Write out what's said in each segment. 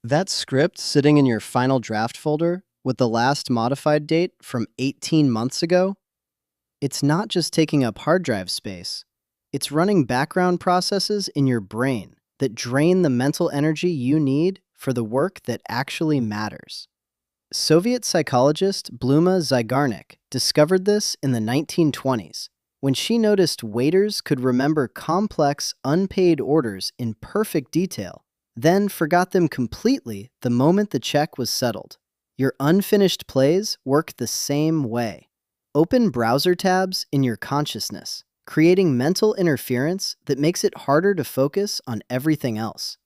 That script sitting in your final draft folder with the last modified date from 18 months ago, it's not just taking up hard drive space. It's running background processes in your brain that drain the mental energy you need for the work that actually matters. Soviet psychologist Bluma Zygarnik discovered this in the 1920s when she noticed waiters could remember complex, unpaid orders in perfect detail, then forgot them completely the moment the check was settled. Your unfinished plays work the same way. Open browser tabs in your consciousness, creating mental interference that makes it harder to focus on everything else.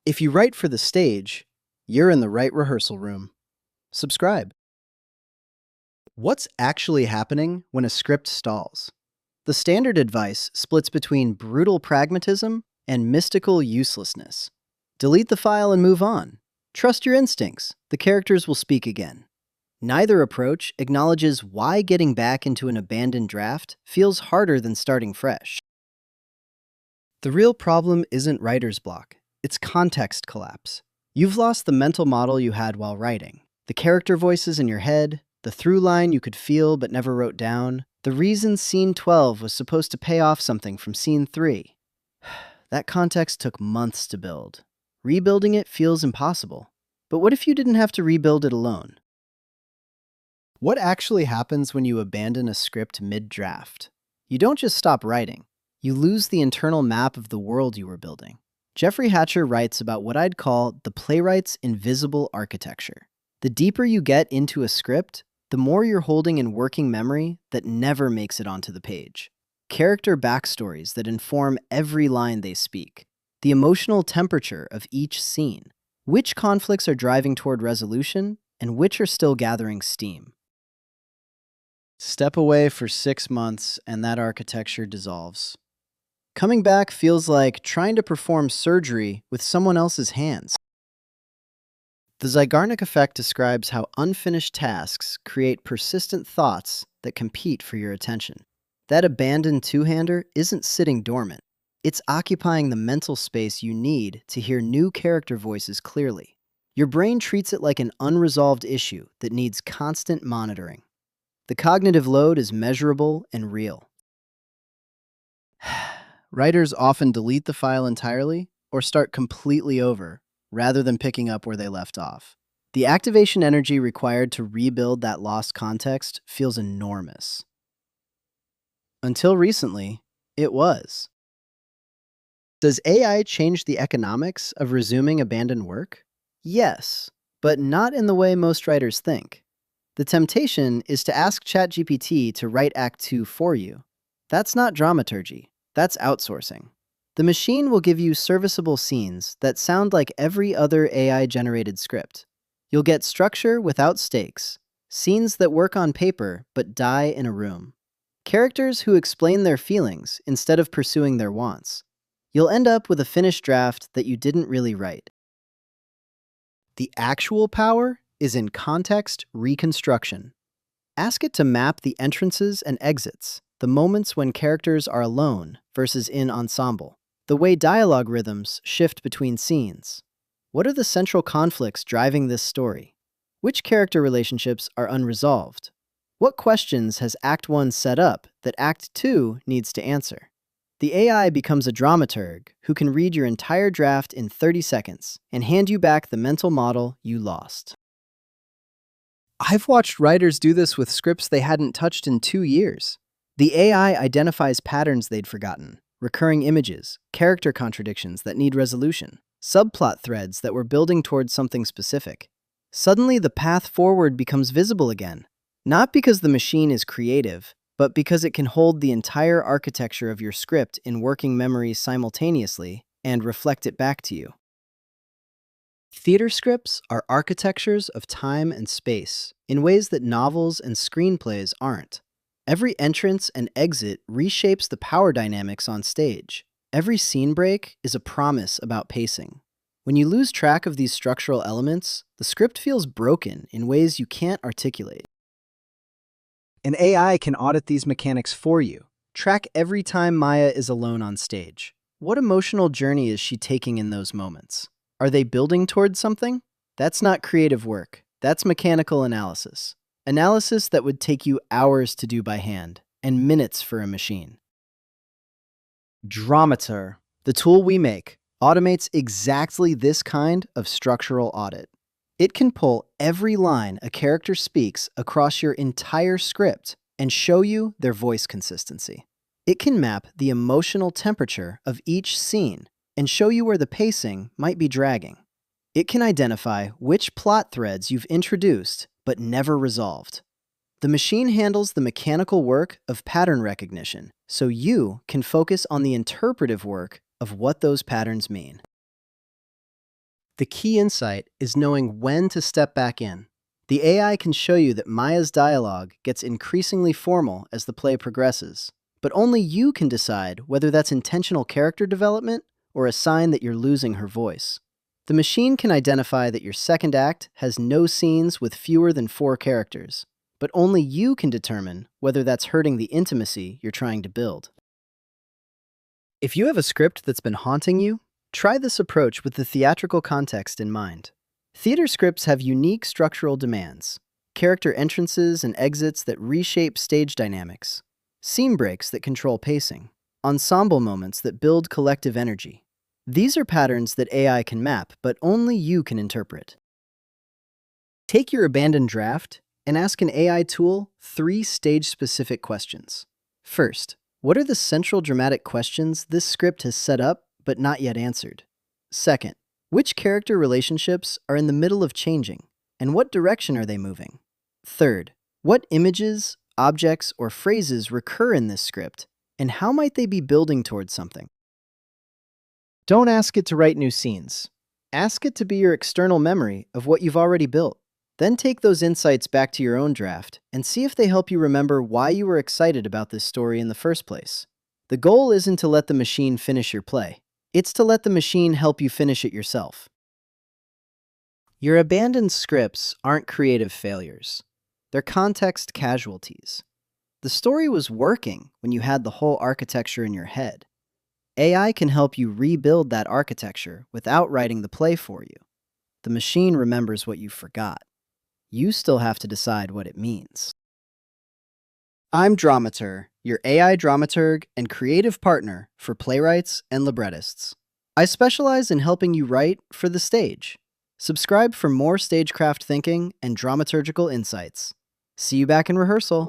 If you write for the stage, you're in the right rehearsal room. Subscribe. What's actually happening when a script stalls? The standard advice splits between brutal pragmatism and mystical uselessness. Delete the file and move on. Trust your instincts. The characters will speak again. Neither approach acknowledges why getting back into an abandoned draft feels harder than starting fresh. The real problem isn't writer's block. It's context collapse. You've lost the mental model you had while writing. The character voices in your head, the through line you could feel but never wrote down, the reason scene 12 was supposed to pay off something from scene 3. That context took months to build. Rebuilding it feels impossible. But what if you didn't have to rebuild it alone? What actually happens when you abandon a script mid-draft? You don't just stop writing. You lose the internal map of the world you were building. Jeffrey Hatcher writes about what I'd call the playwright's invisible architecture. The deeper you get into a script, the more you're holding in working memory that never makes it onto the page. Character backstories that inform every line they speak. The emotional temperature of each scene. Which conflicts are driving toward resolution and which are still gathering steam. Step away for 6 months and that architecture dissolves. Coming back feels like trying to perform surgery with someone else's hands. The Zygarnik effect describes how unfinished tasks create persistent thoughts that compete for your attention. That abandoned two-hander isn't sitting dormant. It's occupying the mental space you need to hear new character voices clearly. Your brain treats it like an unresolved issue that needs constant monitoring. The cognitive load is measurable and real. Writers often delete the file entirely or start completely over, rather than picking up where they left off. The activation energy required to rebuild that lost context feels enormous. Until recently, it was. Does AI change the economics of resuming abandoned work? Yes, but not in the way most writers think. The temptation is to ask ChatGPT to write Act 2 for you. That's not dramaturgy, that's outsourcing. The machine will give you serviceable scenes that sound like every other AI-generated script. You'll get structure without stakes, scenes that work on paper but die in a room. Characters who explain their feelings instead of pursuing their wants. You'll end up with a finished draft that you didn't really write. The actual power is in context reconstruction. Ask it to map the entrances and exits, the moments when characters are alone versus in ensemble, the way dialogue rhythms shift between scenes. What are the central conflicts driving this story? Which character relationships are unresolved? What questions has Act 1 set up that Act 2 needs to answer? The AI becomes a dramaturg who can read your entire draft in 30 seconds and hand you back the mental model you lost. I've watched writers do this with scripts they hadn't touched in 2 years. The AI identifies patterns they'd forgotten, recurring images, character contradictions that need resolution, subplot threads that were building towards something specific. Suddenly, the path forward becomes visible again, not because the machine is creative, but because it can hold the entire architecture of your script in working memory simultaneously and reflect it back to you. Theater scripts are architectures of time and space in ways that novels and screenplays aren't. Every entrance and exit reshapes the power dynamics on stage. Every scene break is a promise about pacing. When you lose track of these structural elements, the script feels broken in ways you can't articulate. An AI can audit these mechanics for you. Track every time Maya is alone on stage. What emotional journey is she taking in those moments? Are they building towards something? That's not creative work. That's mechanical analysis. Analysis that would take you hours to do by hand and minutes for a machine. Dramatur, the tool we make, automates exactly this kind of structural audit. It can pull every line a character speaks across your entire script and show you their voice consistency. It can map the emotional temperature of each scene and show you where the pacing might be dragging. It can identify which plot threads you've introduced but never resolved. The machine handles the mechanical work of pattern recognition, so you can focus on the interpretive work of what those patterns mean. The key insight is knowing when to step back in. The AI can show you that Maya's dialogue gets increasingly formal as the play progresses, but only you can decide whether that's intentional character development or a sign that you're losing her voice. The machine can identify that your second act has no scenes with fewer than 4 characters, but only you can determine whether that's hurting the intimacy you're trying to build. If you have a script that's been haunting you, try this approach with the theatrical context in mind. Theater scripts have unique structural demands, character entrances and exits that reshape stage dynamics, scene breaks that control pacing, ensemble moments that build collective energy. These are patterns that AI can map, but only you can interpret. Take your abandoned draft and ask an AI tool 3 stage-specific questions. First, what are the central dramatic questions this script has set up but not yet answered? Second, which character relationships are in the middle of changing, and what direction are they moving? Third, what images, objects, or phrases recur in this script, and how might they be building towards something? Don't ask it to write new scenes. Ask it to be your external memory of what you've already built. Then take those insights back to your own draft and see if they help you remember why you were excited about this story in the first place. The goal isn't to let the machine finish your play. It's to let the machine help you finish it yourself. Your abandoned scripts aren't creative failures. They're context casualties. The story was working when you had the whole architecture in your head. AI can help you rebuild that architecture without writing the play for you. The machine remembers what you forgot. You still have to decide what it means. I'm Dramatur, your AI dramaturg and creative partner for playwrights and librettists. I specialize in helping you write for the stage. Subscribe for more stagecraft thinking and dramaturgical insights. See you back in rehearsal.